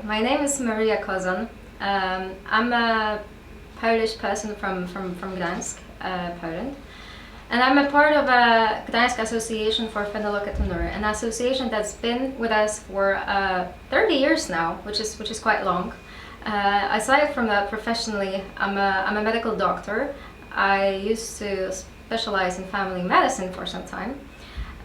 my name is Maria Kozan. I'm a Polish person from Gdańsk, Poland. And I'm a part of a Gdańsk Association for Phenylketonuria, an association that's been with us for 30 years now, which is quite long. Aside from that, professionally, I'm a medical doctor. I used to specialize in family medicine for some time,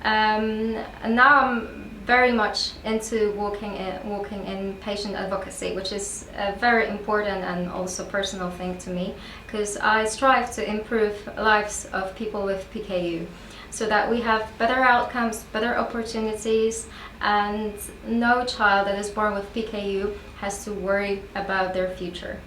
and now I'm very much into working in patient advocacy, which is a very important and also personal thing to me, because I strive to improve lives of people with PKU so that we have better outcomes, better opportunities, and no child that is born with PKU has to worry about their future.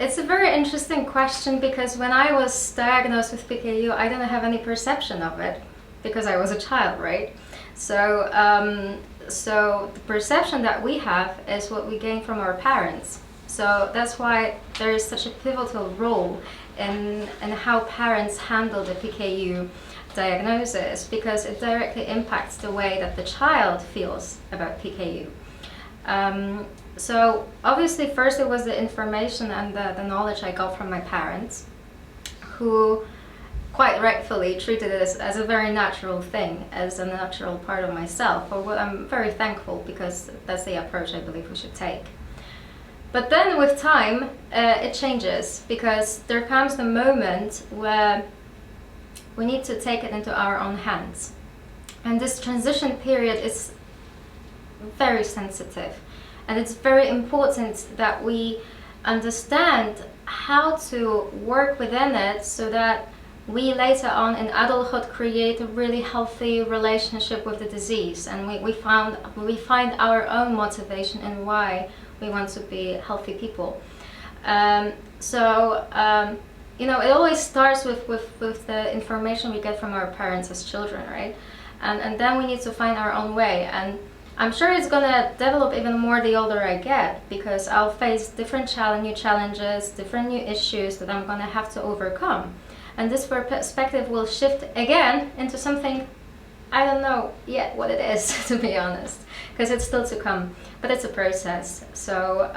It's a very interesting question, because when I was diagnosed with PKU, I didn't have any perception of it because I was a child, right? So, so the perception that we have is what we gain from our parents. So that's why there is such a pivotal role in how parents handle the PKU diagnosis, because it directly impacts the way that the child feels about PKU. So obviously first it was the information and the knowledge I got from my parents, who quite rightfully treated it as a very natural thing, as a natural part of myself, for what I'm very thankful, because that's the approach I believe we should take. But then with time it changes, because there comes the moment where we need to take it into our own hands. And this transition period is very sensitive. And it's very important that we understand how to work within it so that we later on in adulthood create a really healthy relationship with the disease, and we find our own motivation and why we want to be healthy people. You know, it always starts with the information we get from our parents as children, right? And then we need to find our own way. And I'm sure it's gonna develop even more the older I get, because I'll face different new challenges, different new issues that I'm gonna have to overcome. And this perspective will shift again into something I don't know yet what it is, to be honest, because it's still to come, but it's a process. So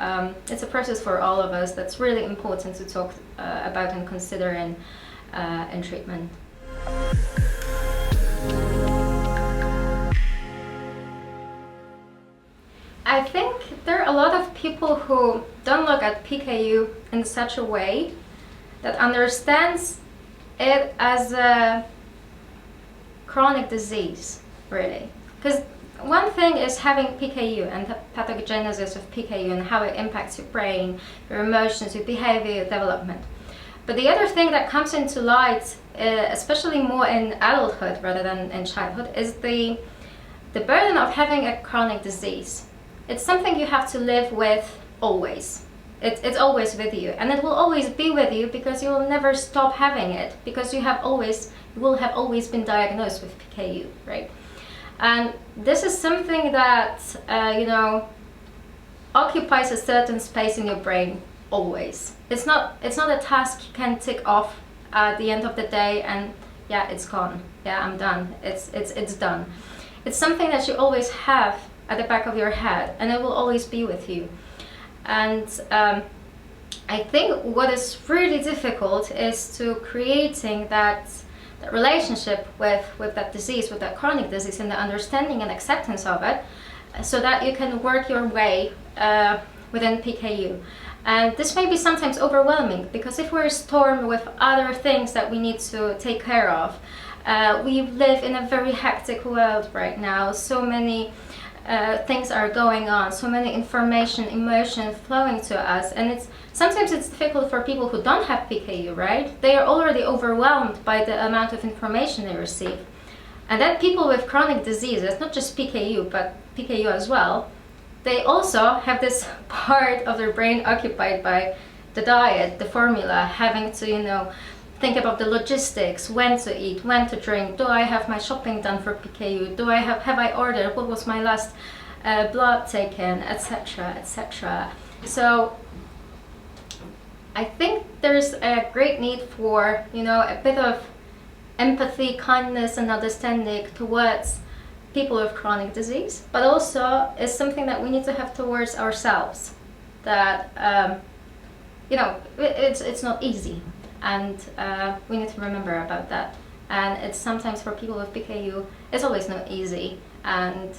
it's a process for all of us that's really important to talk about and consider in treatment. I think there are a lot of people who don't look at PKU in such a way that understands it as a chronic disease, really. Because one thing is having PKU and the pathogenesis of PKU and how it impacts your brain, your emotions, your behavior, your development. But the other thing that comes into light, especially more in adulthood rather than in childhood, is the burden of having a chronic disease. It's something you have to live with always. It's always with you, and it will always be with you, because you will never stop having it, because you will have always been diagnosed with PKU, right? And this is something that you know, occupies a certain space in your brain always. It's not a task you can tick off at the end of the day and yeah, it's gone. Yeah, I'm done. It's done. It's something that you always have at the back of your head, and it will always be with you. And I think what is really difficult is to creating that relationship with that disease, with that chronic disease, and the understanding and acceptance of it, so that you can work your way within PKU. And this may be sometimes overwhelming, because if we're stormed with other things that we need to take care of, we live in a very hectic world right now. So many things are going on, so many information, emotion flowing to us, and sometimes it's difficult for people who don't have PKU, right? They are already overwhelmed by the amount of information they receive. And then people with chronic diseases, not just PKU, but PKU as well, they also have this part of their brain occupied by the diet, the formula, having to, you know, think about the logistics, when to eat, when to drink, do I have my shopping done for PKU, have I ordered, what was my last blood taken, etc., etc. So I think there's a great need for, you know, a bit of empathy, kindness, and understanding towards people with chronic disease, but also is something that we need to have towards ourselves. That it's not easy, and we need to remember about that. And it's sometimes for people with PKU, it's always not easy, and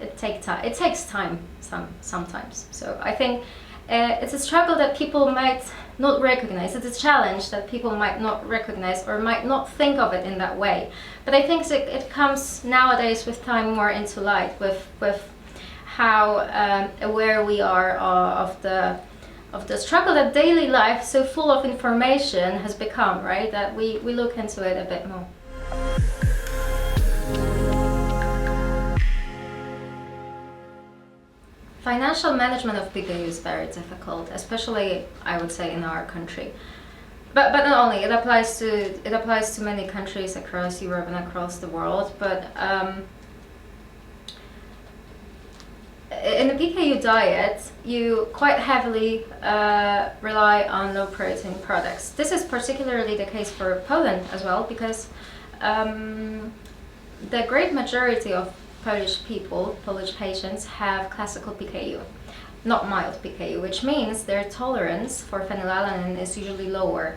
it takes time sometimes. So I think it's a struggle that people might not recognize. It's a challenge that people might not recognize or might not think of it in that way. But I think it comes nowadays with time more into light, with how aware we are of the struggle that daily life, so full of information, has become, right? That we look into it a bit more. Financial management of PKU is very difficult, especially, I would say, in our country. But not only, it applies to many countries across Europe and across the world. But in the PKU diet, you quite heavily rely on low protein products. This is particularly the case for Poland as well, because the great majority of Polish patients have classical PKU, not mild PKU, which means their tolerance for phenylalanine is usually lower.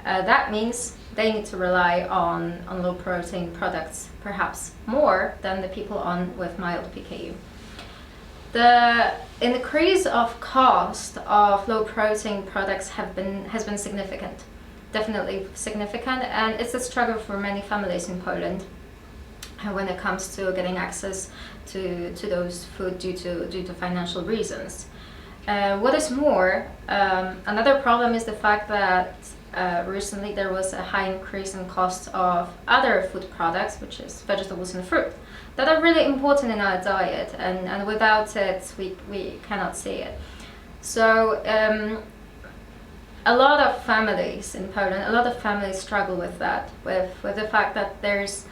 That means they need to rely on low protein products, perhaps more than the people with mild PKU. The increase of cost of low protein products has been significant, definitely significant, and it's a struggle for many families in Poland when it comes to getting access to those food due to financial reasons. What is more, another problem is the fact that recently there was a high increase in cost of other food products, which is vegetables and fruit, that are really important in our diet, and without it we cannot see it. So a lot of families in Poland, a lot of families struggle with that, with the fact that there's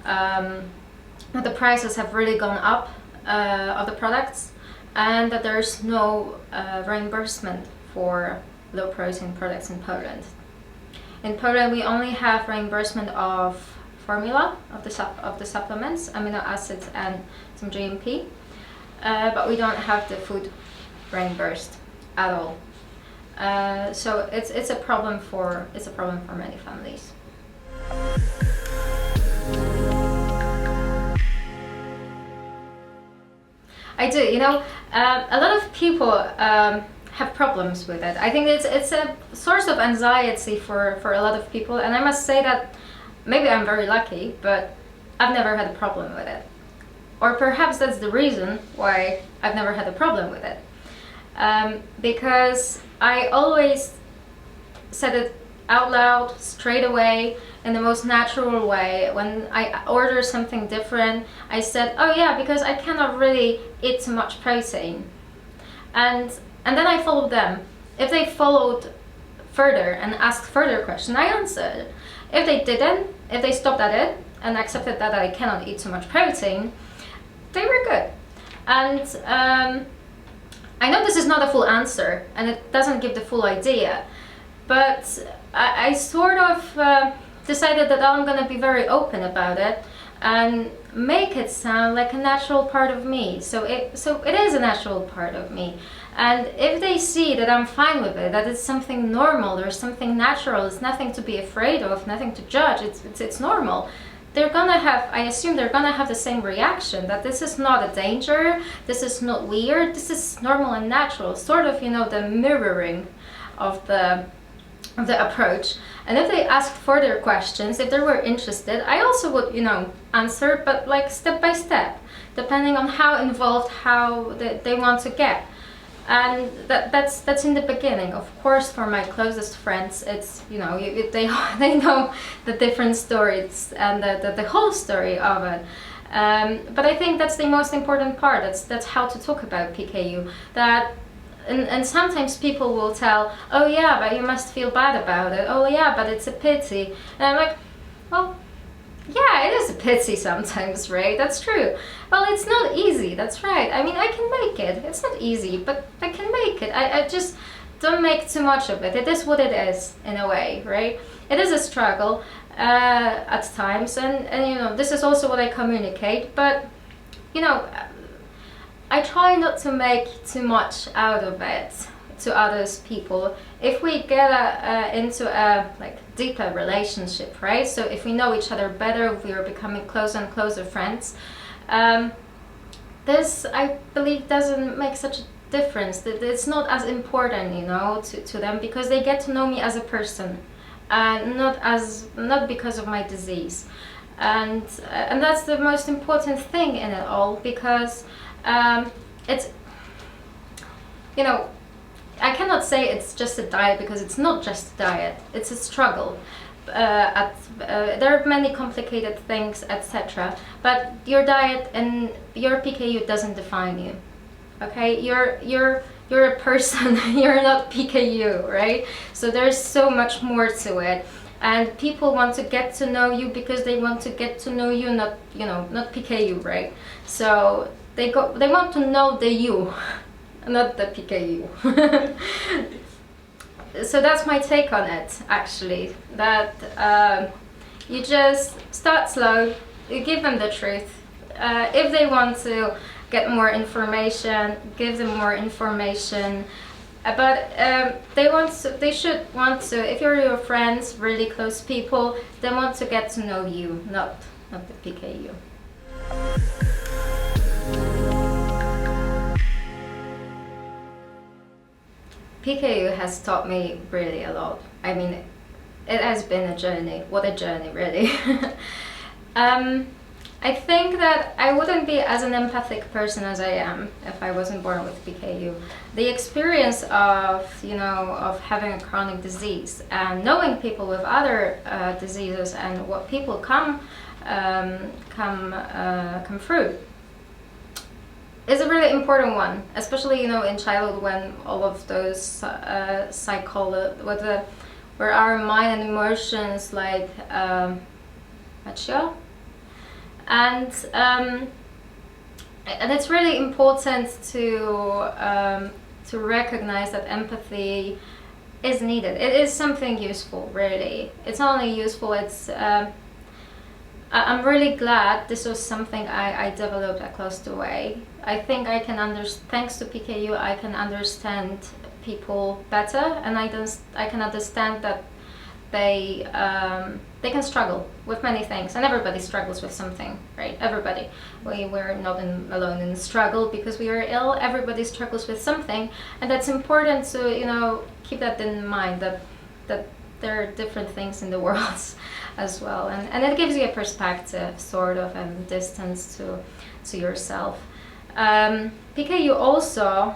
that the prices have really gone up of the products, and that there's no reimbursement for low protein products in Poland. In Poland, we only have reimbursement of formula of the supplements, amino acids, and some GMP, but we don't have the food reimbursed at all. So it's a problem for many families. I do, a lot of people have problems with it. I think it's a source of anxiety for a lot of people, and I must say that maybe I'm very lucky, but I've never had a problem with it. Or perhaps that's the reason why I've never had a problem with it. Because I always said it out loud, straight away, in the most natural way. When I order something different, I said, oh yeah, because I cannot really eat too much protein. And then I followed them. If they followed further and asked further questions, I answered. If they didn't, if they stopped at it and accepted that I cannot eat too much protein, they were good. And I know this is not a full answer, and it doesn't give the full idea, but I sort of decided that I'm gonna be very open about it and make it sound like a natural part of me. So it is a natural part of me. And if they see that I'm fine with it, that it's something normal, there's something natural, it's nothing to be afraid of, nothing to judge, it's normal, they're gonna have, I assume they're gonna have the same reaction, that this is not a danger, this is not weird, this is normal and natural, sort of, the mirroring of the approach. And if they asked further questions, if they were interested, I also would, answer, but like step by step, depending on how involved, how they want to get. And that's in the beginning. Of course, for my closest friends, it's they know the different stories and the whole story of it. But I think that's the most important part. That's how to talk about PKU. And sometimes people will tell, oh yeah, but you must feel bad about it. Oh yeah, but it's a pity. And I'm like, well, yeah, it is a pity sometimes, right? That's true. Well, it's not easy, that's right. I mean, I can make it. It's not easy, but I can make it. I just don't make too much of it. It is what it is, in a way, right? It is a struggle. at times, and you know, this is also what I communicate, but you know, I try not to make too much out of it to others people. If we get into a like deeper relationship, right? So if we know each other better, if we are becoming closer and closer friends, this I believe doesn't make such a difference. That it's not as important, you know, to them, because they get to know me as a person, not because of my disease, and that's the most important thing in it all, because it's, you know, I cannot say it's just a diet, because it's not just a diet, it's a struggle. There are many complicated things, etc. But your diet and your PKU doesn't define you. Okay, you're a person. You're not PKU, right? So there's so much more to it, and people want to get to know you because they want to get to know you, not, you know, not PKU, right? So they want to know the you, not the PKU. So that's my take on it, actually, that you just start slow, you give them the truth. If they want to get more information, give them more information, but they should want to, if you're your friends, really close people, they want to get to know you, not the PKU. PKU has taught me really a lot. I mean, it has been a journey. What a journey, really. I think that I wouldn't be as an empathic person as I am if I wasn't born with PKU. The experience of, you know, of having a chronic disease and knowing people with other diseases and what people come through is a really important one, especially, you know, in childhood, when all of those where our mind and emotions like mature, and it's really important to recognize that empathy is needed. It is something useful, really. It's not only useful, it's I'm really glad this was something I developed across the way. I think I can thanks to PKU, I can understand people better, and I can understand that they can struggle with many things, and everybody struggles with something, right? Everybody. We're not alone in struggle because we are ill. Everybody struggles with something, and that's important to, you know, keep that in mind, that there are different things in the world as well, and it gives you a perspective, sort of, and distance to yourself. PKU also,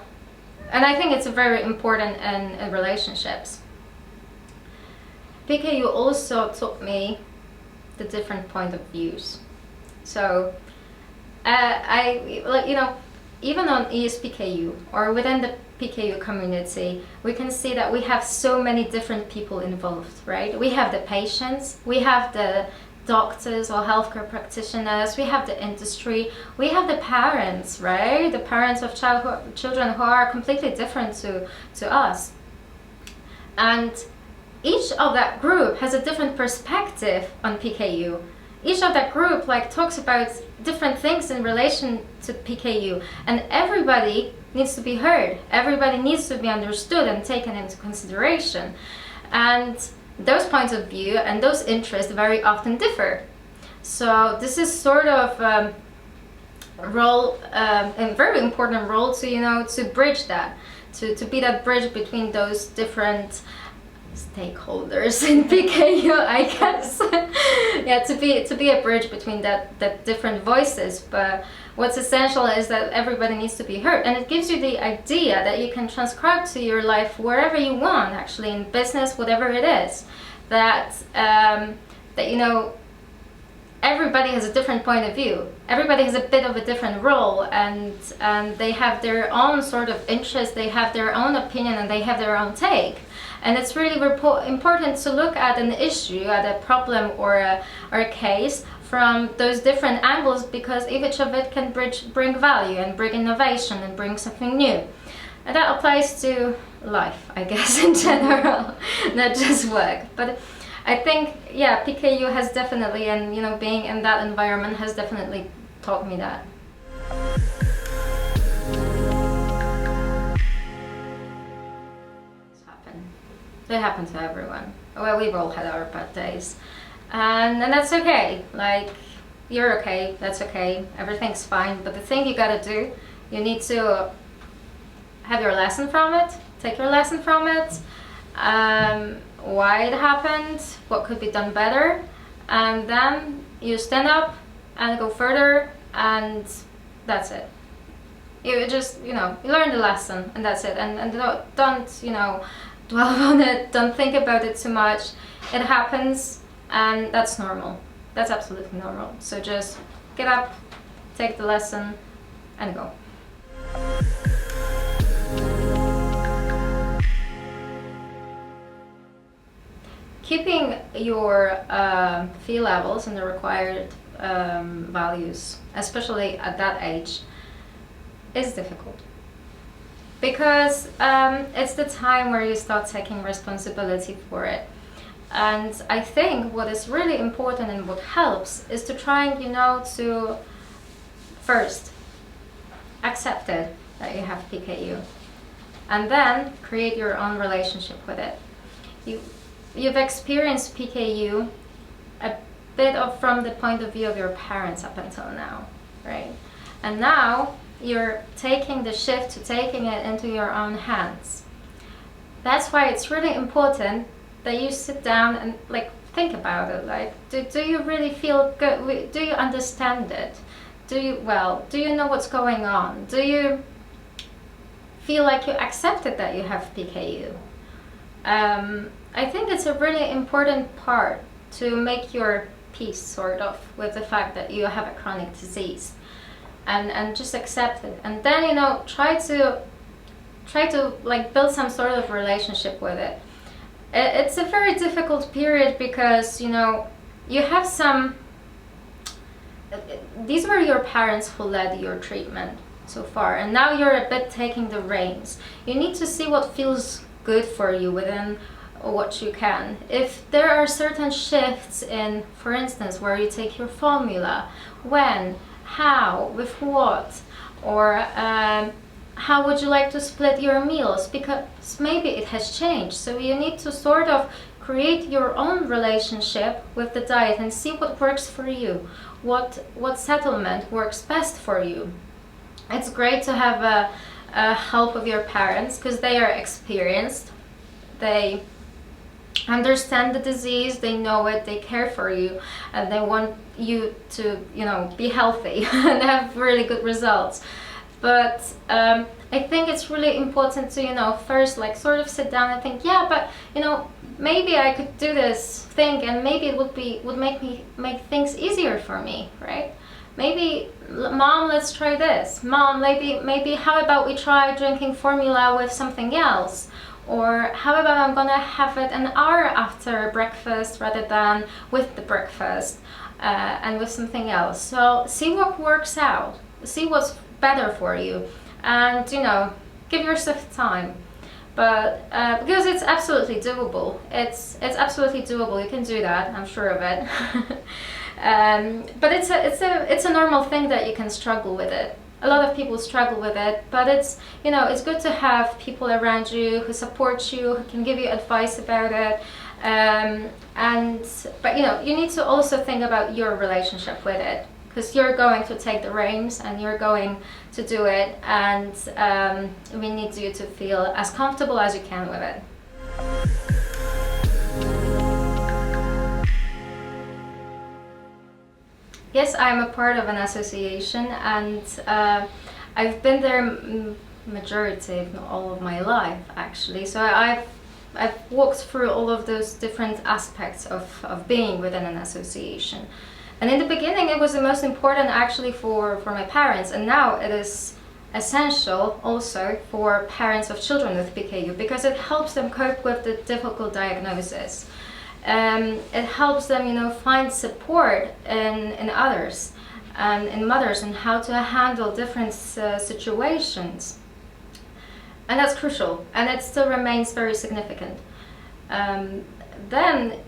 and I think it's very important in relationships, PKU also taught me the different point of views. So I, like, you know, even on E.S.PKU or within the PKU community, we can see that we have so many different people involved, right? We have the patients, we have the doctors or healthcare practitioners, we have the industry, we have the parents, right? The parents of children who are completely different to us. And each of that group has a different perspective on PKU. Each of that group like talks about different things in relation to PKU, and everybody needs to be heard. Everybody needs to be understood and taken into consideration. And those points of view and those interests very often differ. So this is sort of a very important role to, you know, to bridge that, to be that bridge between those different stakeholders in PKU, I guess. Yeah, to be a bridge between that different voices. But what's essential is that everybody needs to be heard, and it gives you the idea that you can transcribe to your life wherever you want, actually, in business, whatever it is, that you know, everybody has a different point of view. Everybody has a bit of a different role, and they have their own sort of interest, they have their own opinion, and they have their own take. And it's really important to look at an issue, at a problem or a case from those different angles, because each of it can bring value and bring innovation and bring something new. And that applies to life, I guess, in general, not just work. But I think, yeah, PKU has definitely, and you know, being in that environment has definitely taught me that. They happen to everyone. Well, we've all had our bad days, and that's okay. Like, you're okay, that's okay, everything's fine. But the thing you gotta do, you need to have your lesson from it, take your lesson from it, why it happened, what could be done better, and then you stand up and go further, and that's it. You just, you know, you learn the lesson, and that's it. And don't, you know, dwell on it, don't think about it too much. It happens, and that's normal. That's absolutely normal. So just get up, take the lesson, and go. Keeping your Phe levels in the required values, especially at that age, is difficult. Because it's the time where you start taking responsibility for it. And I think what is really important and what helps is to try and, you know, to first accept it that you have PKU, and then create your own relationship with it. You've experienced PKU a bit of from the point of view of your parents up until now, right? And now you're taking the shift to taking it into your own hands. That's why it's really important that you sit down and like think about it. Like, do you really feel good? Do you understand it? Do you know what's going on? Do you feel like you accepted that you have PKU? I think it's a really important part to make your peace sort of with the fact that you have a chronic disease, and just accept it, and then, you know, try to like build some sort of relationship with it. It's a very difficult period because, you know, you have some, these were your parents who led your treatment so far, and now you're a bit taking the reins. You need to see what feels good for you within what you can. If there are certain shifts in, for instance, where you take your formula, when, how, with what, or how would you like to split your meals, because maybe it has changed. So you need to sort of create your own relationship with the diet and see what works for you, what settlement works best for you. It's great to have a help of your parents because they are experienced, they understand the disease, they know it, they care for you, and they want you to, you know, be healthy and have really good results. But I think it's really important to, you know, first like sort of sit down and think, yeah, but, you know, maybe I could do this thing, and maybe it would make things easier for me, right? Maybe, Mom, let's try this. Mom, maybe how about we try drinking formula with something else? Or how about I'm gonna have it an hour after breakfast rather than with the breakfast, and with something else. So see what works out, see what's better for you, and, you know, give yourself time. But because it's absolutely doable, it's absolutely doable. You can do that, I'm sure of it. But it's a normal thing that you can struggle with it. A lot of people struggle with it, but it's, you know, it's good to have people around you who support you, who can give you advice about it. But you know, you need to also think about your relationship with it, because you're going to take the reins and you're going to do it, and we need you to feel as comfortable as you can with it. Yes, I'm a part of an association, and I've been there majority, if not all of my life, actually. So I've walked through all of those different aspects of being within an association. And in the beginning, it was the most important actually for my parents, and now it is essential also for parents of children with PKU, because it helps them cope with the difficult diagnosis. It helps them, you know, find support in others and in mothers, and how to handle different situations. And that's crucial, and it still remains very significant. Then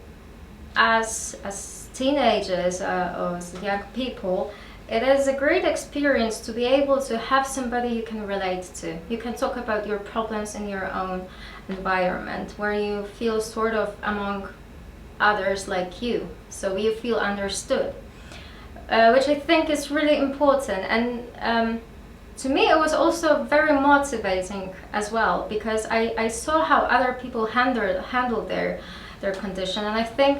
as teenagers or as young people, it is a great experience to be able to have somebody you can relate to. You can talk about your problems in your own environment, where you feel sort of among others like you, so you feel understood, which I think is really important. And to me, it was also very motivating as well, because I saw how other people handle their condition, and I think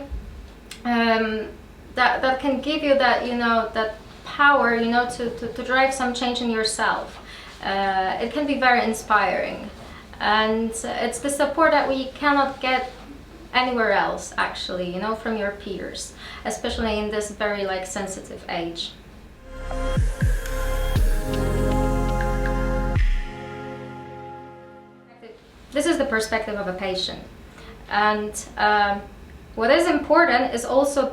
that can give you that, you know, that power, you know, to drive some change in yourself. It can be very inspiring, and it's the support that we cannot get anywhere else, actually, you know, from your peers, especially in this very like sensitive age. This is the perspective of a patient, and what is important is also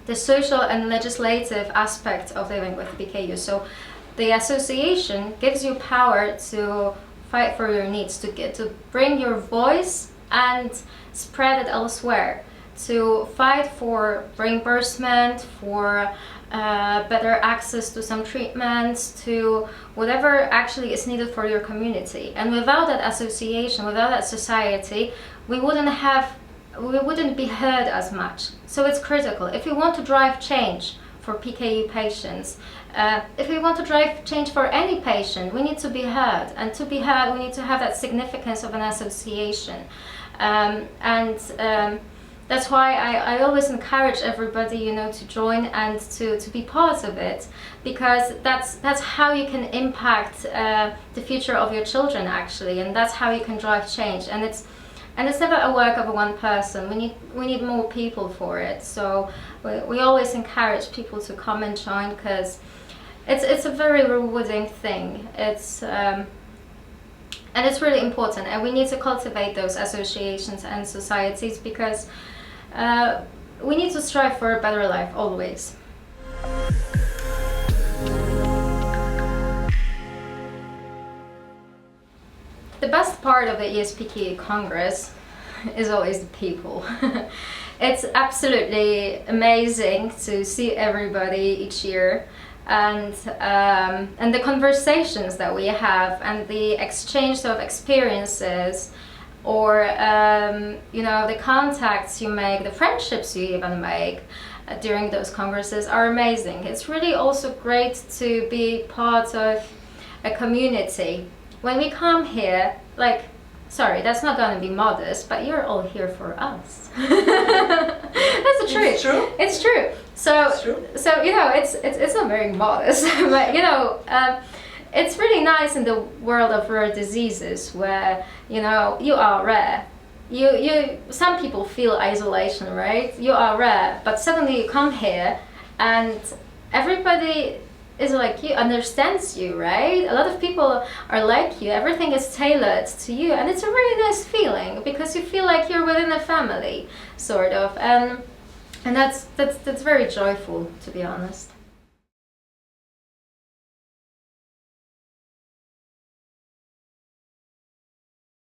the social and legislative aspect of living with PKU. So the association gives you power to fight for your needs, to bring your voice and spread it elsewhere, to fight for reimbursement, for better access to some treatments, to whatever actually is needed for your community. And without that association, without that society, we wouldn't be heard as much. So it's critical. If we want to drive change for PKU patients, if we want to drive change for any patient, we need to be heard. And to be heard, we need to have that significance of an association. That's why I always encourage everybody, you know, to join and to be part of it, because that's how you can impact the future of your children, actually, and that's how you can drive change. And it's never a work of one person. We need more people for it. So we always encourage people to come and join, because it's a very rewarding thing. And it's really important, and we need to cultivate those associations and societies, because we need to strive for a better life always. The best part of the E.S.PKU Congress is always the people. It's absolutely amazing to see everybody each year, and the conversations that we have, and the exchange of experiences, or you know, the contacts you make, the friendships you even make during those congresses are amazing. It's really also great to be part of a community. When we come here, like, sorry, that's not going to be modest, but you're all here for us. That's the truth. It's true. It's true. So, It's true. so you know, it's not very modest, but you know, it's really nice in the world of rare diseases, where, you know, you are rare. Some people feel isolation, right? You are rare, but suddenly you come here and everybody is like you, understands you, right? A lot of people are like you, everything is tailored to you, and it's a really nice feeling, because you feel like you're within a family, sort of, and that's very joyful, to be honest.